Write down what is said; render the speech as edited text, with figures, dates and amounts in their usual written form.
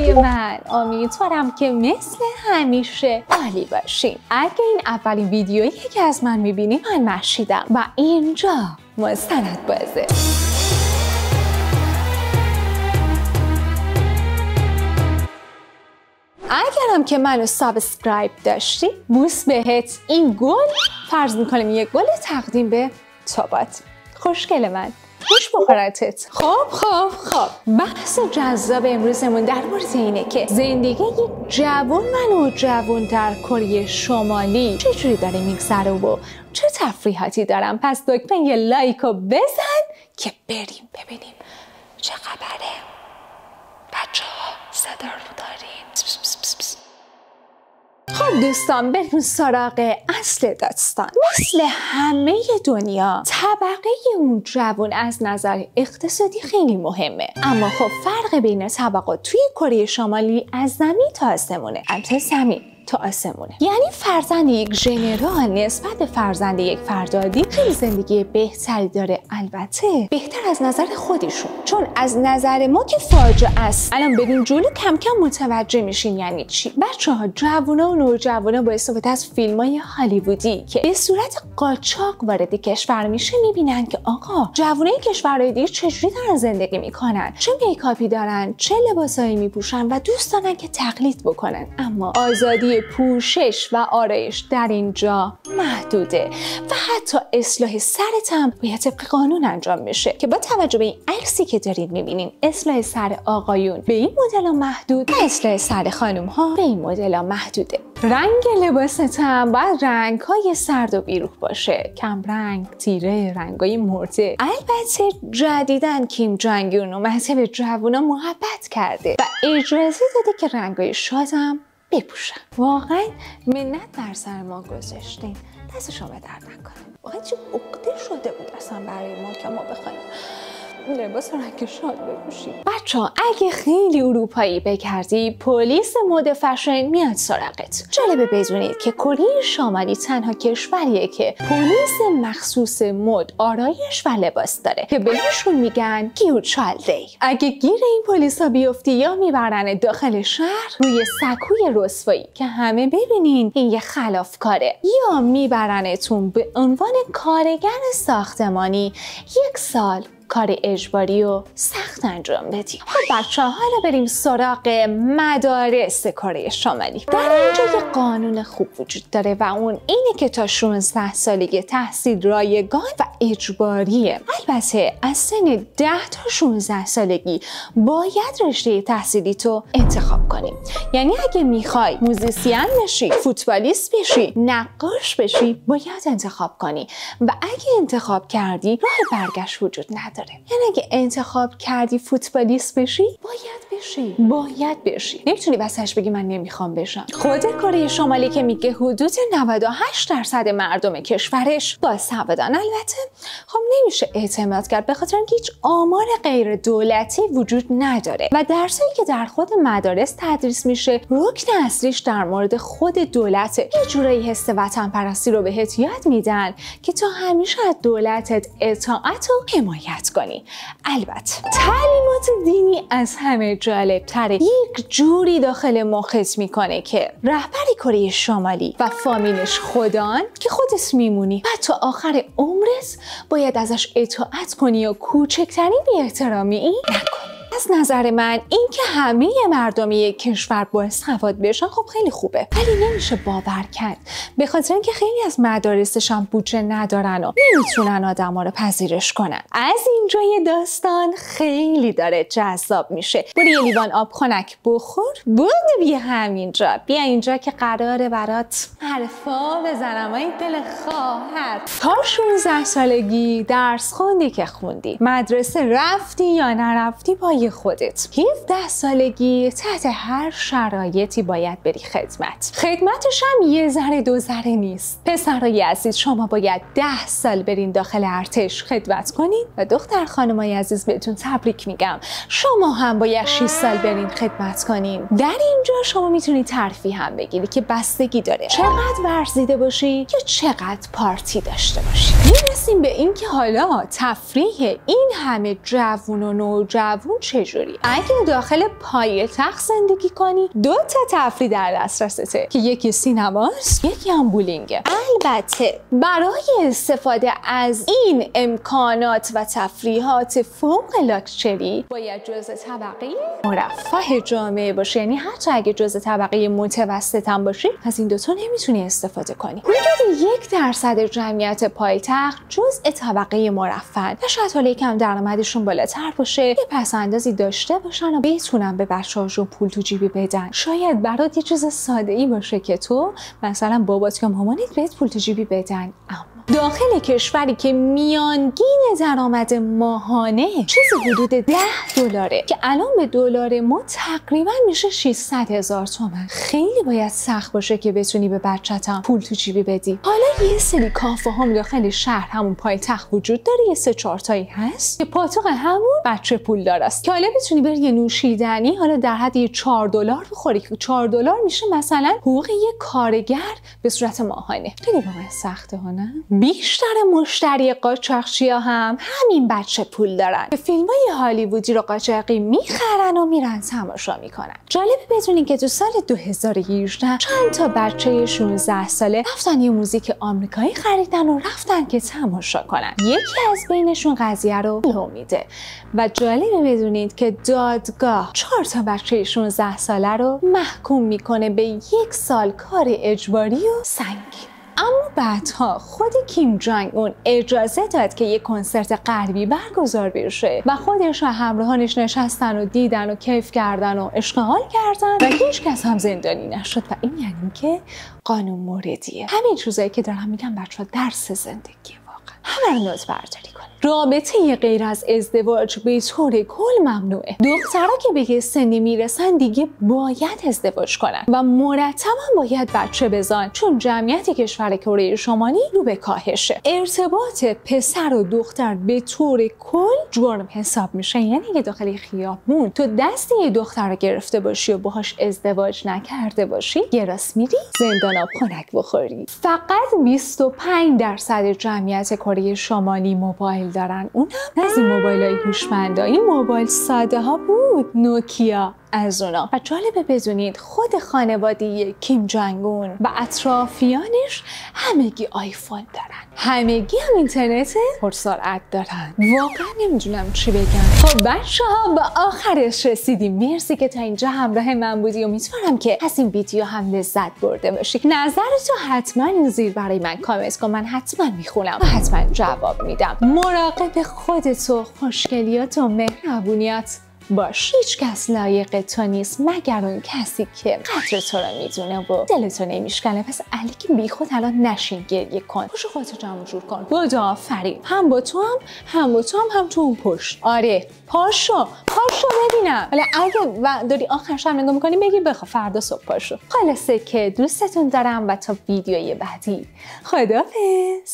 های من، امیدوارم که مثل همیشه عالی باشین. اگه این اولین ویدیویی که از من میبینی، من مهشیدم و اینجا مستند بازه. اگرم که منو سابسکرایب داشتی، بوس بهت. این گل فرض میکنیم یک گل تقدیم به تابات. خوشگل من، خوش بخورتت. خب بحث جذاب امروزمون در مورد اینه که زندگی یک جوان و جوان در کره شمالی چجوری داره میگذره و چه تفریحاتی دارم. پس دکمه یه لایکو بزن که بریم ببینیم چه خبره. بچه‌ها صدا رو داریم؟ خب دوستان، بریم سراغ اصل داستان. مثل همه دنیا، طبقه اون جوان از نظر اقتصادی خیلی مهمه، اما خب فرق بین طبقات توی کره شمالی از زمین تا آسمونه. زمین تا آسمونه. یعنی فرزند یک ژنرال نسبت به فرزند یک فردادی خیلی زندگی بهتری داره، البته بهتر از نظر خودشون، چون از نظر ما که فاجعه است. الان بریم جلو کم کم متوجه میشین یعنی چی. بچه‌ها، جوونا و نوجوانا با استفاده از فیلم‌های هالیوودی که به صورت قاچاق وارد کشور میشه میبینن که آقا جوونای کشورهای دیگه چجوری دارن زندگی میکنن، چه میکاپی دارن، چه لباسایی میپوشن و دوست دارن که تقلید بکنن. اما آزادی پوشش و آرایش در اینجا محدوده و حتی اصلاح سرت هم باید طبق قانون انجام میشه که با توجه به این عکسی که دارید میبینین، اصلاح سر آقایون به این مدل محدود و اصلاح سر خانم ها به این مدل محدوده. رنگ لباست هم باید رنگ های سرد و بیروح باشه، کم رنگ، تیره، رنگای مرده. البته جدیدن کیم جونگ اون اومده به جوونا محبت کرده و اجازه داده که رنگای شاد هم بپوشن. واقعا منت بر سر ما گذاشتین، دست شما درد نکنه. واقعا چه عقده شده بود اصلا برای ما که ما بخوایم لباس رنگ شاد بپوشیم. بچه‌ها، اگه خیلی اروپایی بگردی، پلیس مد فشن میاد سراغت. جالبه بدونید که کره شمالی تنها کشوریه که پلیس مخصوص مد، آرایش و لباس داره که بهشون میگن گیوچالدی. اگه گیر این پلیسا بیفتی، یا میبرن داخل شهر روی سکوی رسوایی که همه ببینین این یه خلافکاره، یا میبرنتون به عنوان کارگر ساختمانی 1 سال کار اجباری و سخت انجام بدیم. خب بچه‌ها، حالا بریم سراغ مدارس کره شمالی. در اینجا یه قانون خوب وجود داره و اون اینه که تا 16 سالگی تحصیل رایگان و اجباریه. البته از سن 10 تا 16 سالگی باید رشته تحصیلی تو انتخاب کنیم. یعنی اگه میخوای موزیسین بشی، فوتبالیست بشی، نقاش بشی، باید انتخاب کنی و اگه انتخاب کردی راه برگشت وجود نداره. یعنی اگه انتخاب کردی فوتبالیست بشی، باید بشی. نمیتونی واسش بگی من نمیخوام بشم. خود کره شمالی که میگه حدود 98% مردم کشورش باسوادن. البته خب نمیشه اعتماد کرد به خاطر اینکه هیچ آمار غیر دولتی وجود نداره و درسایی که در خود مدارس تدریس میشه رکن اصلیش در مورد خود دولته. یه جورایی حس وطن پرستی رو بهت یاد میدن که تا همیشه از دولتت اطاعت و حمایت کنی. البته تعلیمات دینی از همه جالب تره. یک جوری داخل مخت میکنه که رهبری کره شمالی و فامیلش خدان که خودت میمونی و تا آخر عمرت باید ازش اطاعت کنی و کوچکترین بی‌احترامی نکنی. از نظر من این که همه مردم یک کشور باسواد بشن خب خیلی خوبه، ولی نمیشه باور کرد به خاطر اینکه خیلی از مدارسش هم بودجه ندارن و نمیتونن آدما رو پذیرش کنن. از اینجای داستان خیلی داره جذاب میشه. برو یه لیوان آب خنک بخور، بیا همینجا، بیا اینجا که قراره برات حرفا بزنم. این دل خواهر، تا 16 سالگی درس خوندی که خوندی، مدرسه رفتی یا نرفتی با خودت. 17 سالگی تحت هر شرایطی باید بری خدمت. خدمتش هم یه ذره دو ذره نیست. پسرای عزیز، شما باید 10 سال برین داخل ارتش خدمت کنین و دختر خانمای عزیز بهتون تبریک میگم، شما هم باید 6 سال برین خدمت کنین. در اینجا شما میتونی ترفیع هم بگیری که بستگی داره چقدر ورزیده باشی یا چقدر پارتی داشته باشی. میرسیم به این که حالا تفریح این همه جوون و نوجوون چه چجوری؟ اگه داخل پایتخت زندگی کنی 2 تا تفریح در دسترسته که یکی سینماست، یکی هم بولینگه. البته برای استفاده از این امکانات و تفریحات فوق لاکچری باید جزء طبقه مرفه جامعه باشی، یعنی حتی اگه جزء طبقه متوسط هم باشی از این دوتا نمیتونی استفاده کنی. حدود 1% جمعیت پایتخت جزء طبقه مرفه و شاید حالا یکم درآمدشون بالاتر باشه، یه پس‌اندازی داشته باشن و بتونن به بچه‌هاشون پول تو جیبی بدن. شاید برات یه چیز ساده‌ای باشه که تو مثلا بابات یا مامانت بهت پول تو جیبی بدن، اما داخل کشوری که میانگین درآمد ماهانه چیزی حدود $10 که الان به دلار ما تقریبا میشه 600,000 تومان، خیلی باید سخت باشه که بتونی به بچه‌ت پول تو جیبی بدی. حالا یه سری کافه هم داخل شهر همون پایتخت وجود داره، یه 3-4 تایی هست که پاتوق همون بچه پولدار است که حالا بتونی بری یه نوشیدنی حالا در حد یه $4 بخوری. $4 میشه مثلا حقوق یه کارگر به صورت ماهانه. خیلی واقعا سخته ها نه؟ بیشتر مشتری قاچاقچی‌ها هم همین بچه پول دارن که فیلم‌های هالیوودی رو قاچاقی میخرن و میرن تماشا میکنن. جالبه بدونین که تو سال 2018 چند تا بچه 16 ساله رفتن یه موزیک آمریکایی خریدن و رفتن که تماشا کنن. یکی از بینشون قضیه رو لو میده و جالبه بدونید که دادگاه 4 تا بچه 16 ساله رو محکوم میکنه به 1 سال کار اجباری و سنگین. اما بعدها خود کیم جانگ اون اجازه داد که یک کنسرت غربی برگزار بشه و خودش و همراهانش نشستن و دیدن و کیف کردن و اشغال کردن و هیچ کس هم زندانی نشد و این یعنی که قانون موردیه. همین چیزایی که دارم میگم بچه‌ها درس زندگی واقعا. همه رو نوت برداری کنید. رابطه غیر از ازدواج به طور کل ممنوعه. دخترها که به یه سنی میرسن دیگه باید ازدواج کنن و مرتبا باید بچه بزن، چون جمعیت کشور کره شمالی رو به کاهشه. ارتباط پسر و دختر به طور کل جرم حساب میشه، یعنی اگه داخل خیابون تو دست یه دختر رو گرفته باشی و باهاش ازدواج نکرده باشی یه راست میری زندان آب خنک بخوری. فقط 25% جمعیت کره شمالی موبایل دارن، اونم از این موبایل‌های هوشمند. این موبایل ساده ها بود، نوکیا از اونا. و جالبه بدونید خود خانواده کیم جانگ اون و اطرافیانش همگی آیفون دارن، همگی هم اینترنت پرسرعت دارن. واقعا نمیدونم چی بگم. خب بچه‌ها به آخرش رسیدیم. مرسی که تا اینجا همراه من بودی. امیدوارم که از این ویدیو هم لذت برده باشی. نظرتو حتما زیر برای من کامنت کن، من حتما میخونم و حتما جواب میدم. مراقب خودت و خوشگلیات و مهربونیات باش. هیچ کس لایق تو نیست مگر اون کسی که قدر تو رو میدونه و دلتو نمیشکنه. پس علیکی بی خود الان نشین گریه کن، پشت خودتو جمع جور کن. بودو آفرین، هم با تو هم تو اون پشت. آره پاشو ببینم. ولی اگه داری آخرش هم نگاه میکنی بگی بخوا فردا صبح پاشو. خلاصه که دوستتون دارم و تا ویدیوی بعدی خداحافظ.